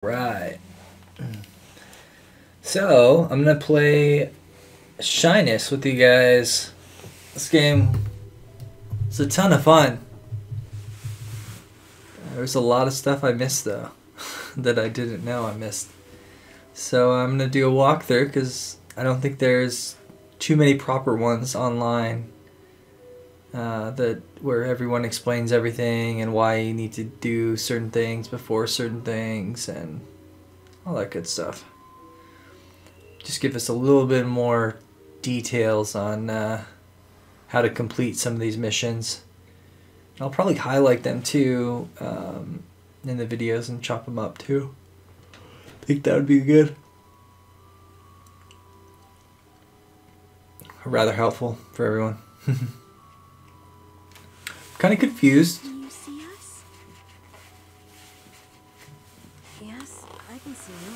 Right. So, I'm going to play Shyness with you guys. This game is a ton of fun. There's a lot of stuff I missed, though, that I didn't know I missed. So, I'm going to do a walkthrough because I don't think there's too many proper ones online where everyone explains everything and why you need to do certain things before certain things and all that good stuff. Just give us a little bit more details on how to complete some of these missions. I'll probably highlight them too in the videos and chop them up too. I think that would be good. Rather helpful for everyone. Kind of confused. Can you see us? Yes, I can see you.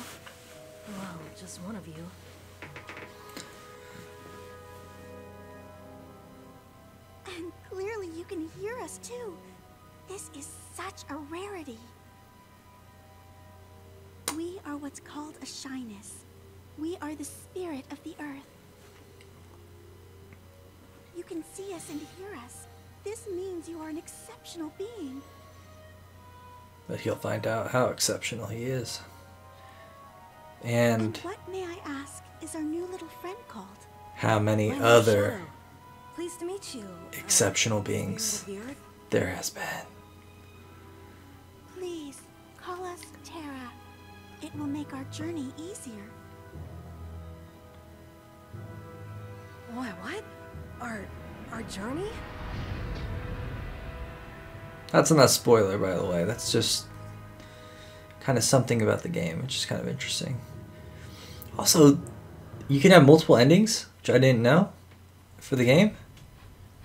Well, just one of you. And clearly you can hear us too. This is such a rarity. We are what's called a shyness. We are the spirit of the earth. You can see us and hear us. This means you are an exceptional being. But he'll find out how exceptional he is. And what, may I ask, is our new little friend called? How many My name's other Shadow. Pleased to meet you. exceptional beings Spirit of the Earth? there has been. Please, call us Terra. It will make our journey easier. What? Our journey? That's not a spoiler, by the way. That's just kind of something about the game, which is kind of interesting. Also, you can have multiple endings, which I didn't know for the game.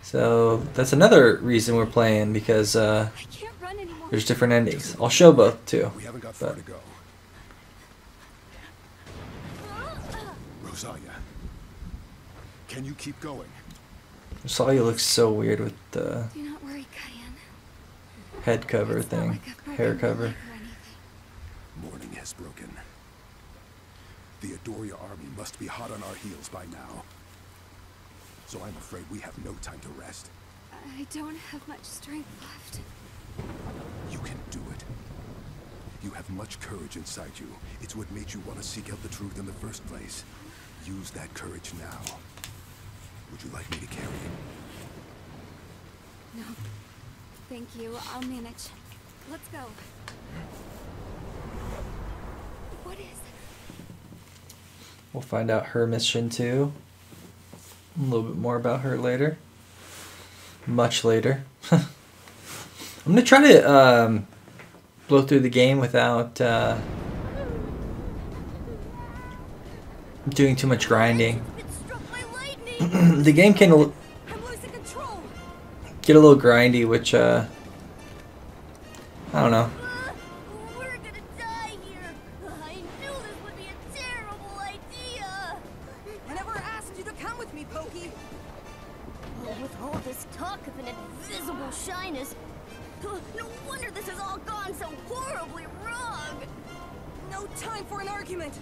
So that's another reason we're playing, because I can't run anymore. there's different endings. I'll show both too. We haven't got far to go. Rosalia, can you keep going? Rosalia looks so weird with the Do not worry, Cayenne. head cover It's not thing, like I've broken hair my cover. leg or anything. Morning has broken. The Adoria army must be hot on our heels by now. So I'm afraid we have no time to rest. I don't have much strength left. You can do it. You have much courage inside you. It's what made you want to seek out the truth in the first place. Use that courage now. Would you like me to carry you? No. Thank you. I'll manage. Let's go. What is We'll find out her mission too. A little bit more about her later. Much later. I'm gonna try to blow through the game without doing too much grinding. It struck my lightning. The game can I'm losing control. get a little grindy, which I don't know. We're gonna die here. I knew this would be a terrible idea. I never asked you to come with me, Pokey. With all this talk of an invisible shyness, no wonder this has all gone so horribly wrong. No time for an argument.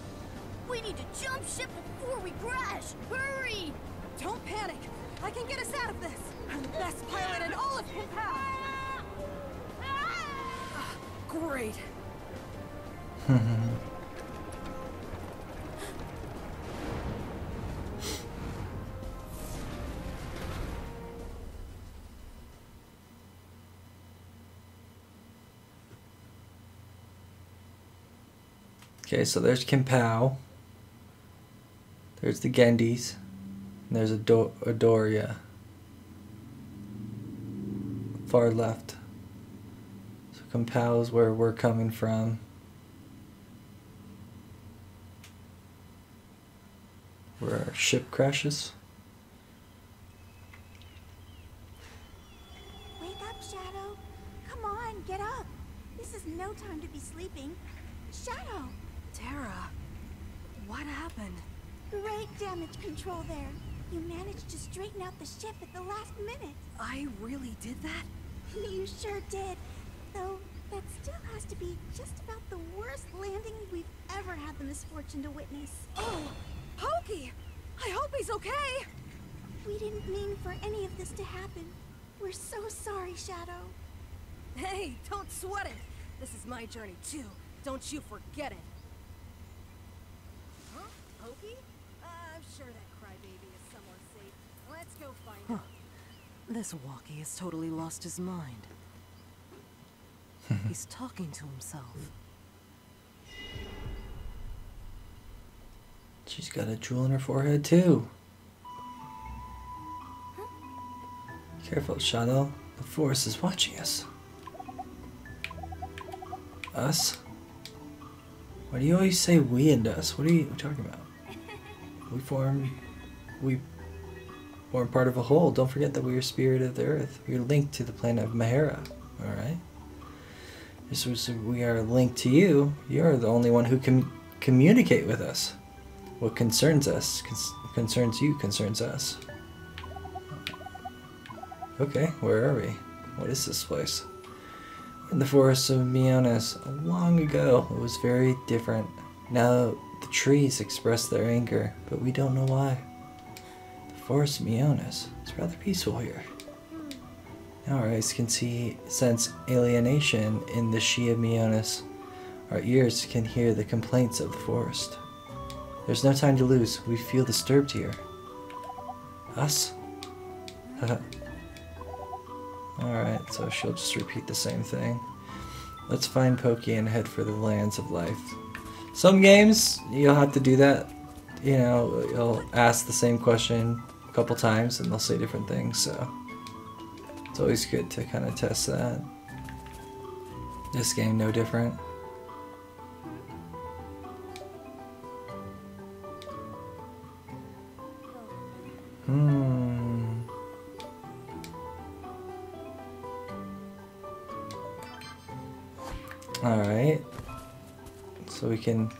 We need to jump ship before we crash. Hurry! Don't panic. I can get us out of this. I'm the best pilot in all of Kinpao. Great. Okay, so there's Kinpao. There's the Gendis. And there's Adoria. Far left. So Kinpao is where we're coming from. Where our ship crashes. Wake up, Shadow. Come on, get up. This is no time to be sleeping. Shadow! Terra, what happened? Great damage control there. You managed to straighten out the ship at the last minute. I really did that? You sure did. Though That still has to be just about the worst landing we've ever had the misfortune to witness. Oh, Pokey! I hope he's okay! We didn't mean for any of this to happen. We're so sorry, Shadow. Hey, don't sweat it! This is my journey too. Don't you forget it. Huh? Pokey? I'm sure that crybaby is somewhere safe. Let's go find out. This walkie has totally lost his mind. He's talking to himself. She's got a jewel in her forehead too. Careful, Shadow. The forest is watching us. Us? Why do you always say we and us? What are you talking about? We form part of a whole. Don't forget that we are spirit of the earth. We are linked to the planet of Mahara. Alright? Just as we are linked to you, you're the only one who can communicate with us. What concerns us concerns you, concerns us. Okay, where are we? What is this place? We're in the forest of Mionis. Long ago, it was very different. Now the trees express their anger, but we don't know why. The forest of Mionis is rather peaceful here. Now our eyes can sense alienation in the She of Mionis. Our ears can hear the complaints of the forest. There's no time to lose. We feel disturbed here. Us? Alright, so she'll just repeat the same thing. Let's find Pokey and head for the lands of life. Some games, you'll have to do that. You know, you'll ask the same question a couple times and they'll say different things, so it's always good to kind of test that. This game, no different. Alright, so we can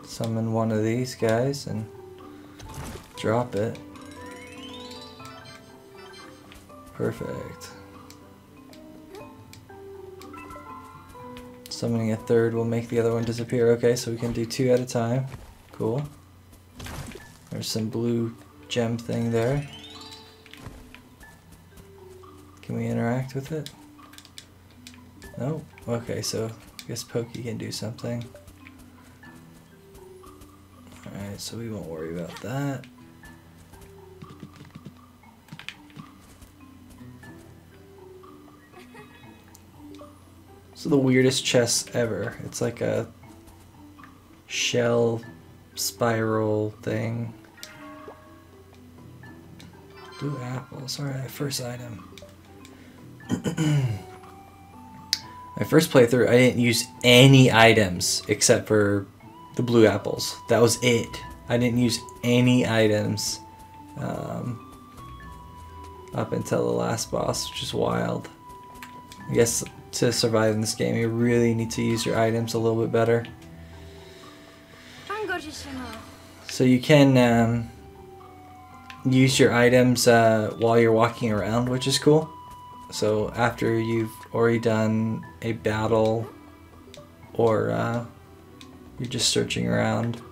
summon one of these guys and drop it. Perfect. Summoning a third will make the other one disappear. Okay, so we can do 2 at a time. Cool. There's some blue gem thing there. Can we interact with it? Nope. Okay, so I guess Pokey can do something. Alright, so we won't worry about that. So the weirdest chest ever. It's like a shell spiral thing. Blue apples. Alright, first item. My first playthrough, I didn't use any items except for the blue apples. That was it. I didn't use any items up until the last boss, which is wild. I guess to survive in this game, you really need to use your items a little bit better. So you can use your items while you're walking around, which is cool. So after you've already done a battle or you're just searching around,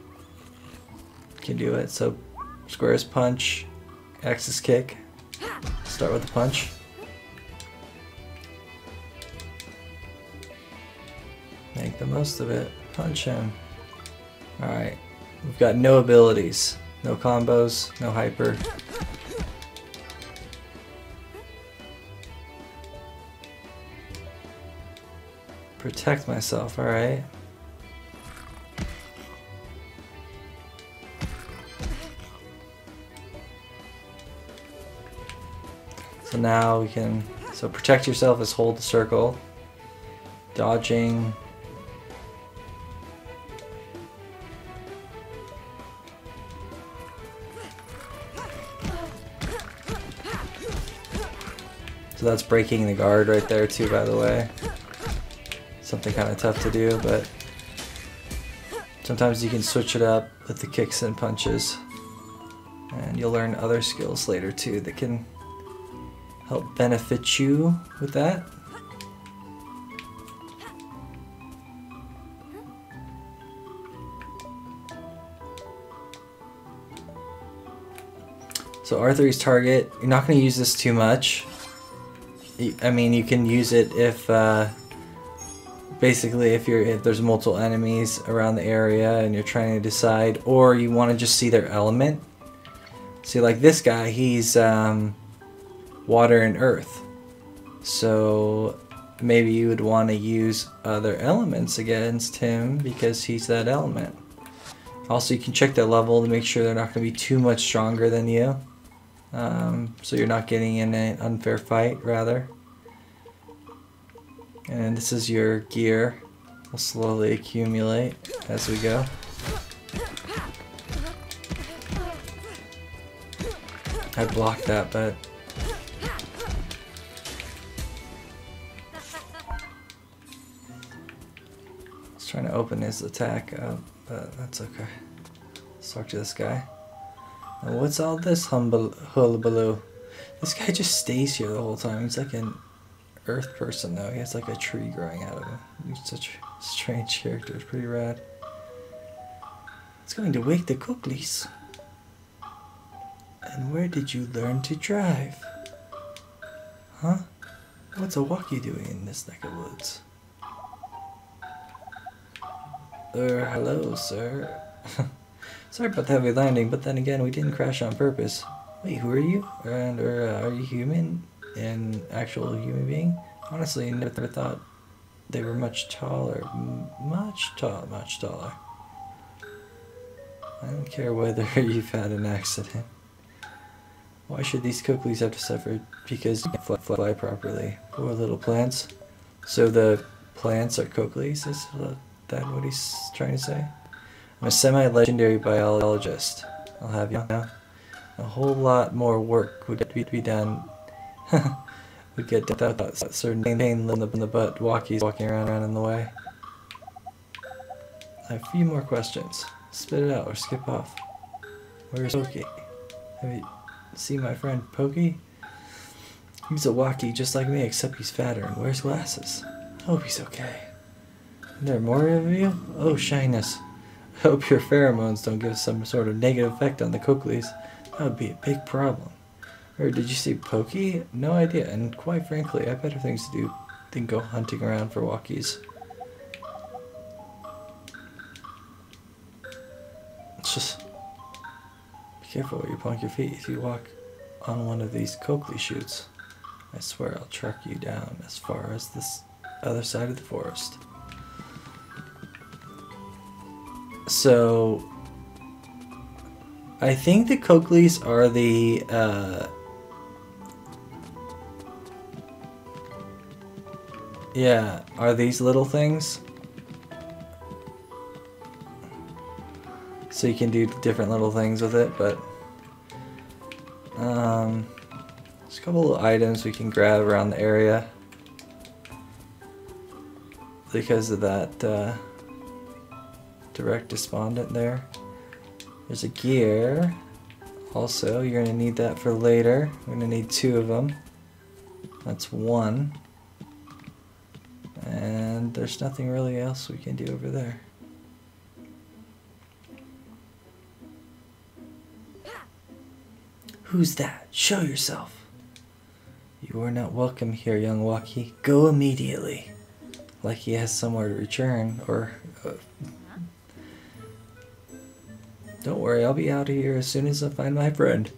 you can do it. So square is punch, X is kick. Start with the punch. Make the most of it. Punch him. Alright. We've got no abilities. No combos. No hyper. Protect myself, alright. So now we can, so protect yourself is hold the circle. Dodging. So that's breaking the guard right there too, by the way. Something kind of tough to do, but sometimes you can switch it up with the kicks and punches. And you'll learn other skills later too that can help benefit you with that. So R3's target, you're not going to use this too much. I mean, you can use it if, basically if there's multiple enemies around the area and you're trying to decide, or you want to just see their element. See, like this guy, he's water and earth. So maybe you would want to use other elements against him because he's that element. Also, you can check their level to make sure they're not going to be too much stronger than you. So you're not getting in an unfair fight, rather. And this is your gear. We'll slowly accumulate as we go. I blocked that, but... I was trying to open his attack up, but that's okay. Let's talk to this guy. And what's all this hullabaloo? This guy just stays here the whole time. He's like an earth person, though. He has like a tree growing out of him. He's such a strange character. It's pretty rad. It's going to wake the Cookleys. And where did you learn to drive? Huh? What's a walkie doing in this neck of woods? Hello, sir. Sorry about the heavy landing, but then again, we didn't crash on purpose. Wait, who are you? And are you human? An actual human being? Honestly, I never thought they were much taller. Much taller. I don't care whether you've had an accident. Why should these Cookleys have to suffer because you can't fly properly? Poor little plants. So the plants are Cookleys? Is that what he's trying to say? I'm a semi-legendary biologist. I'll have you know. A whole lot more work would be done. We'd get that certain pain in the butt walkies walking around in the way. I have a few more questions. Spit it out or skip off. Where's Pokey? Have you seen my friend Pokey? He's a walkie just like me, except he's fatter and wears glasses. I hope he's okay. Are there more of you? Oh, shyness. I hope your pheromones don't give some sort of negative effect on the Cookleys. That would be a big problem. Or did you see Pokey? No idea, and quite frankly, I have better things to do than go hunting around for walkies. Just be careful where you plunk your feet. If you walk on one of these Coakley shoots, I swear I'll track you down as far as this other side of the forest. So, I think the Coakleys are the, yeah, are these little things? So you can do different little things with it, but, there's a couple of items we can grab around the area because of that, direct despondent there. There's a gear. Also, you're going to need that for later. We're going to need 2 of them. That's 1. And there's nothing really else we can do over there. Who's that? Show yourself. You are not welcome here, young walkie. Go immediately. Like he has somewhere to return, or... Don't worry, I'll be out of here as soon as I find my friend.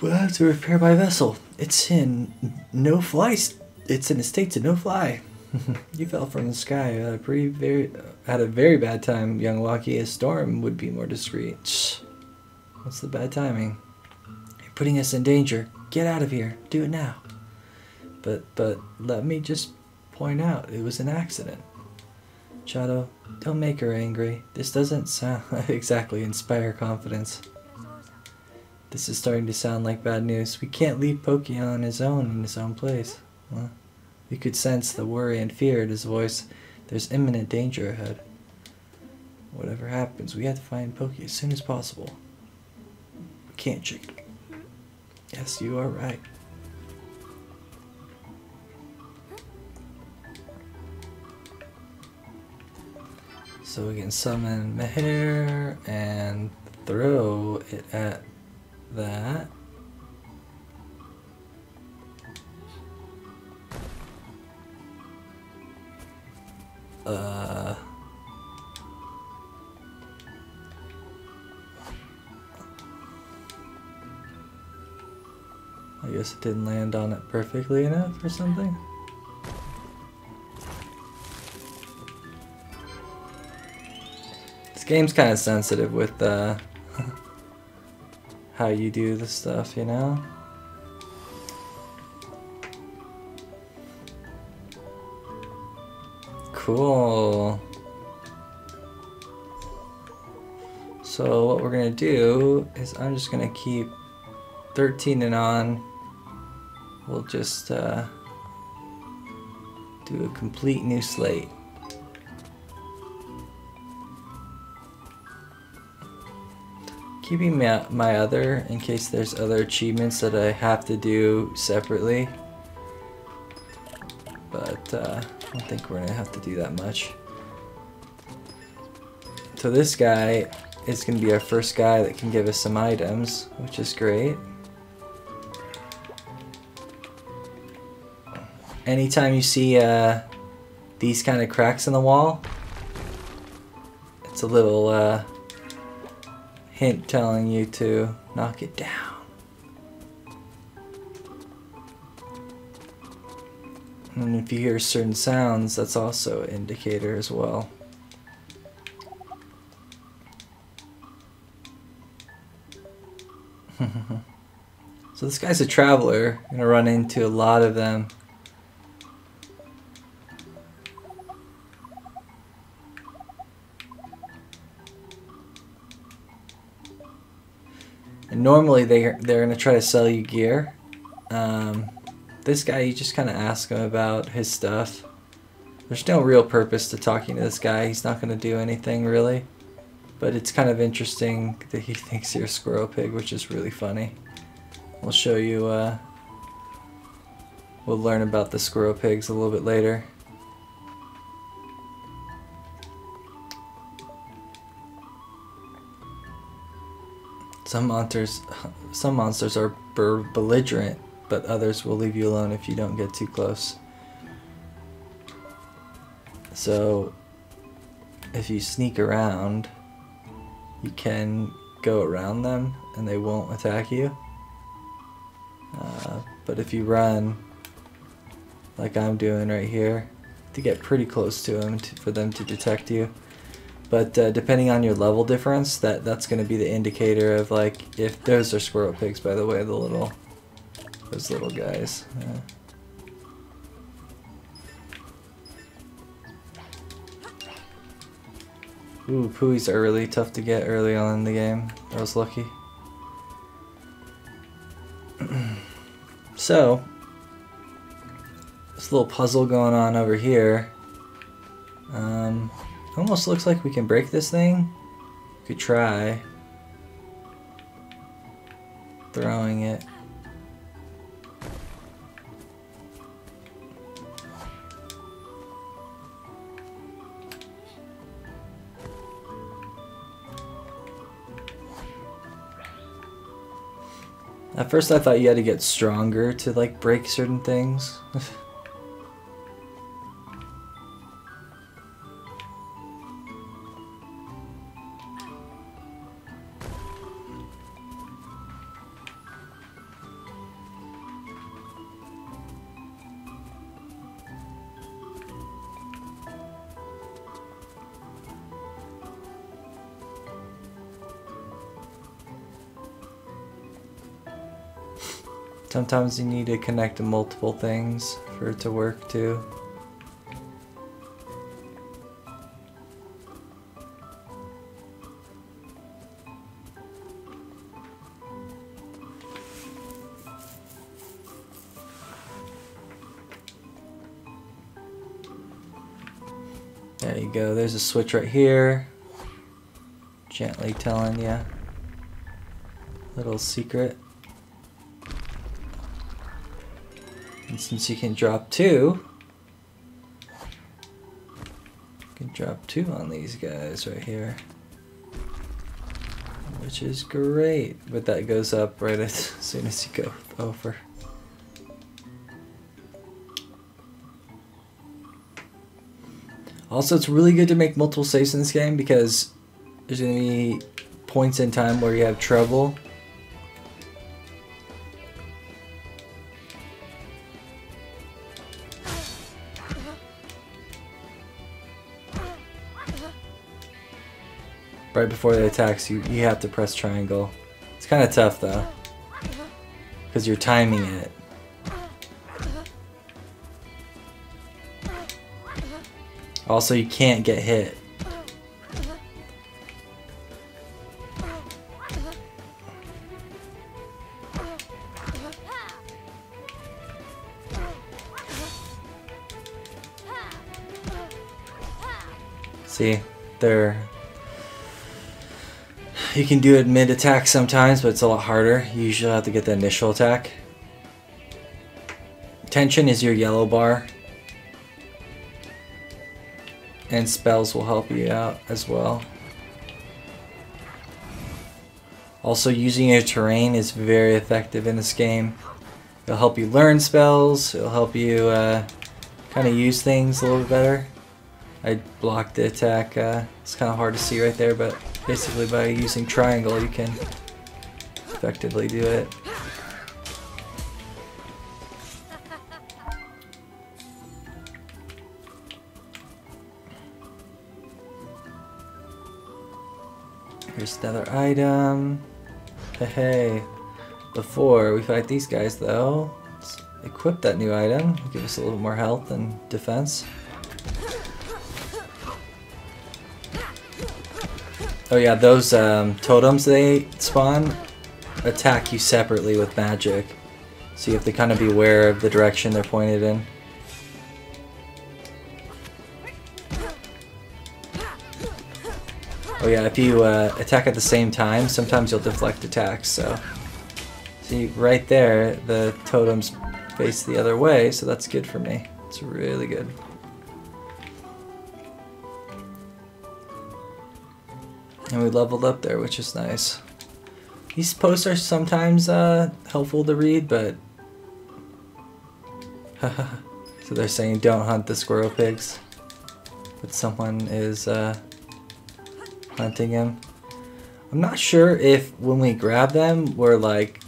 We'll have to repair my vessel. It's in no fly. It's in a state to no fly. You fell from the sky. Had a very bad time, young walkie. A storm would be more discreet. Shh. What's the bad timing? You're putting us in danger. Get out of here. Do it now. But let me just point out, it was an accident. Shadow, don't make her angry. This doesn't sound exactly inspire confidence. This is starting to sound like bad news. We can't leave Pokey on his own in his own place. Well, we could sense the worry and fear in his voice. There's imminent danger ahead. Whatever happens, we have to find Pokey as soon as possible. We can't, Chicken. Yes, you are right. So we can summon Meher and throw it at that. I guess it didn't land on it perfectly enough or something. This game's kind of sensitive with how you do the stuff, you know? Cool. So what we're gonna do is I'm just gonna keep 13 and on. We'll just do a complete new slate. Keeping my other in case there's other achievements that I have to do separately. But I don't think we're gonna have to do that much. So this guy is gonna be our first guy that can give us some items, which is great. Anytime you see these kind of cracks in the wall, it's a little hint telling you to knock it down. And if you hear certain sounds, that's also an indicator as well. So this guy's a traveler. You're gonna run into a lot of them. And normally they're gonna try to sell you gear. This guy, you just kind of ask him about his stuff. There's no real purpose to talking to this guy. He's not gonna do anything really. But it's kind of interesting that he thinks you're a squirrel pig, which is really funny. We'll show you, we'll learn about the squirrel pigs a little bit later. Some monsters are belligerent, but others will leave you alone if you don't get too close. So, if you sneak around, you can go around them and they won't attack you. But if you run, like I'm doing right here, to get pretty close to them for them to detect you. But depending on your level difference, that's going to be the indicator of like if those are squirrel pigs, by the way, those little guys. Ooh, Pooies are really tough to get early on in the game. I was lucky. So, this little puzzle going on over here. Almost looks like we can break this thing. Could try throwing it. At first I thought you had to get stronger to like break certain things. Sometimes you need to connect to multiple things for it to work too. There you go, there's a switch right here. Gently telling you. Little secret. And since you can drop two, you can drop two on these guys right here. which is great, but that goes up right as soon as you go over. Also, it's really good to make multiple saves in this game because there's going to be points in time where you have trouble. Right before it attacks you, you have to press triangle. It's kind of tough though, because you're timing it. Also, you can't get hit. See, they're... You can do it mid-attack sometimes, but it's a lot harder. You usually have to get the initial attack. Tension is your yellow bar. And spells will help you out as well. Also, using your terrain is very effective in this game. It'll help you learn spells. It'll help you kind of use things a little bit better. I blocked the attack. It's kind of hard to see right there, but basically by using triangle you can effectively do it. Here's another item. Hey, before we fight these guys though, let's equip that new item. Give us a little more health and defense. Oh yeah, those totems they spawn attack you separately with magic. So you have to kind of be aware of the direction they're pointed in. Oh yeah, if you attack at the same time, sometimes you'll deflect attacks, so... See, right there, the totems face the other way, so that's good for me. It's really good. And we leveled up there, which is nice. These posts are sometimes helpful to read, but... So they're saying don't hunt the squirrel pigs. But someone is hunting him. I'm not sure if when we grab them, we're like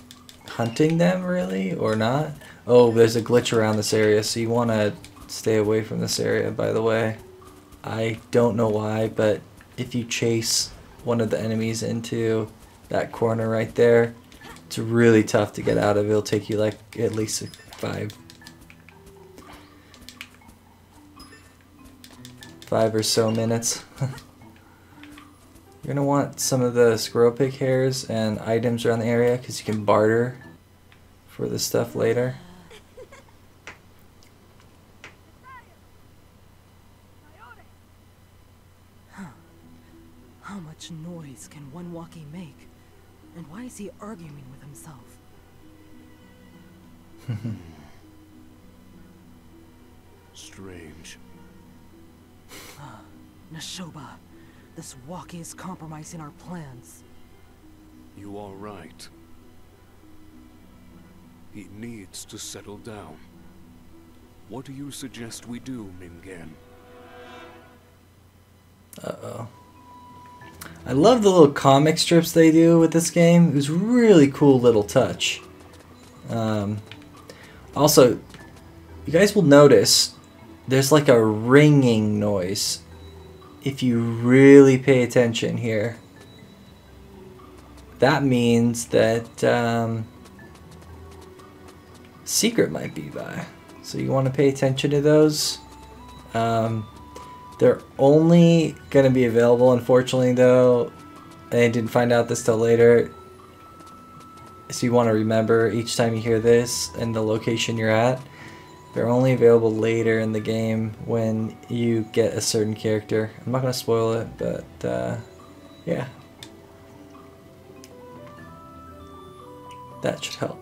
hunting them really, or not. Oh, there's a glitch around this area, so you want to stay away from this area, by the way. I don't know why, but if you chase one of the enemies into that corner right there, it's really tough to get out of. It'll take you like at least 5 or so minutes. You're gonna want some of the squirrel pig hairs and items around the area because you can barter for this stuff later. How much noise can one walkie make? And why is he arguing with himself? Strange. Nashoba, this walkie is compromising our plans. You are right. He needs to settle down. What do you suggest we do, Ningen? Uh-oh. I love the little comic strips they do with this game. It was a really cool little touch. Also, you guys will notice there's like a ringing noise if you really pay attention here. That means that secret might be by. So you want to pay attention to those. They're only going to be available, unfortunately, though. I didn't find out this till later. So you want to remember each time you hear this and the location you're at. They're only available later in the game when you get a certain character. I'm not going to spoil it, but yeah. That should help.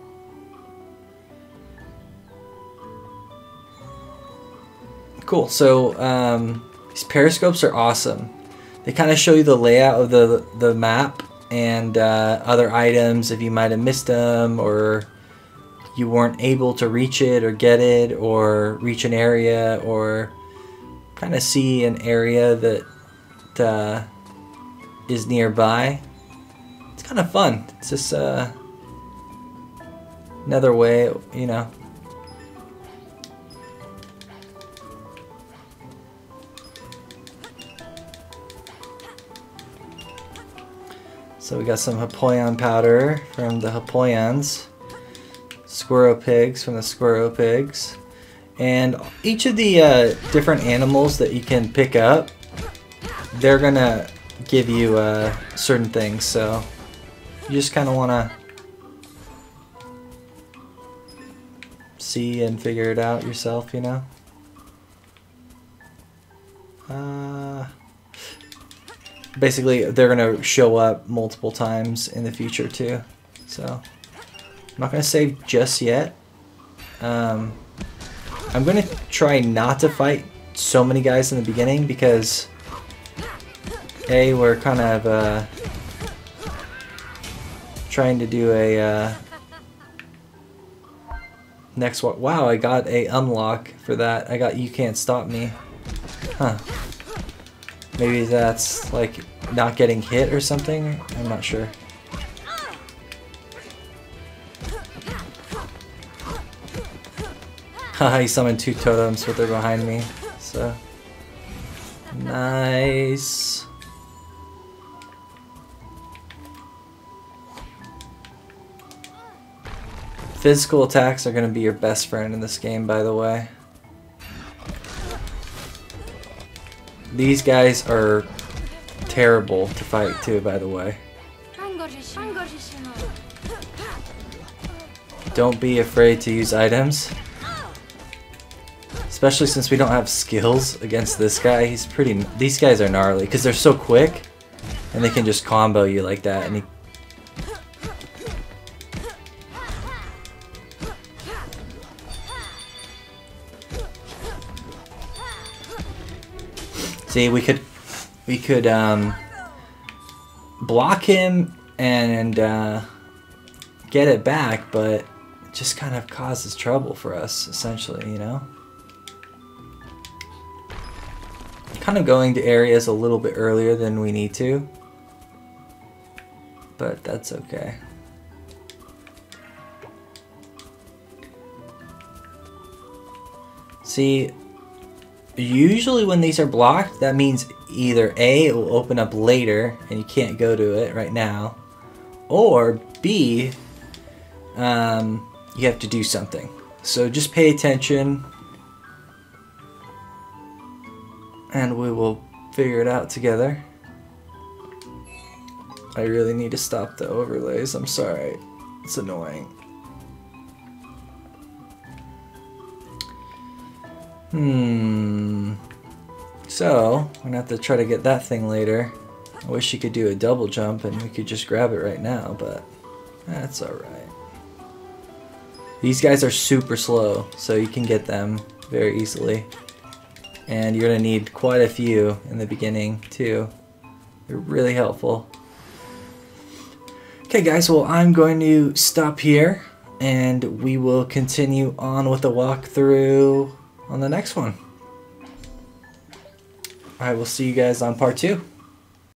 Cool, so these periscopes are awesome. They kind of show you the layout of the map and other items if you might have missed them, or you weren't able to reach it or get it, or reach an area, or kind of see an area that is nearby. It's kind of fun. It's just another way, you know. So we got some Happoyan powder from the Happoyans, Squirrel Pigs from the Squirrel Pigs, and each of the different animals that you can pick up, they're gonna give you certain things. So you just kind of want to see and figure it out yourself, you know. Basically, they're gonna show up multiple times in the future too. So I'm not gonna save just yet. I'm gonna try not to fight so many guys in the beginning because we're kind of trying to do a next one. Wow, I got a unlock for that. I got You Can't Stop Me. Huh. Maybe that's like not getting hit or something? I'm not sure. Haha, he summoned 2 totems, but they're behind me. So nice. Physical attacks are going to be your best friend in this game, by the way. These guys are terrible to fight too, by the way. Don't be afraid to use items. Especially since we don't have skills against this guy. These guys are gnarly because they're so quick and they can just combo you like that. And see, we could block him and get it back, but it just kind of causes trouble for us, essentially, you know? Kind of going to areas a little bit earlier than we need to, but that's okay. See, usually when these are blocked, that means either A, it will open up later and you can't go to it right now, or B, you have to do something. So just pay attention and we will figure it out together. I really need to stop the overlays, I'm sorry. It's annoying. So, we're gonna have to try to get that thing later. I wish you could do a double jump and we could just grab it right now, but that's alright. These guys are super slow, so you can get them very easily. And you're gonna need quite a few in the beginning too. They're really helpful. Okay guys, well I'm going to stop here and we will continue on with the walkthrough on the next one. I will see you guys on part 2.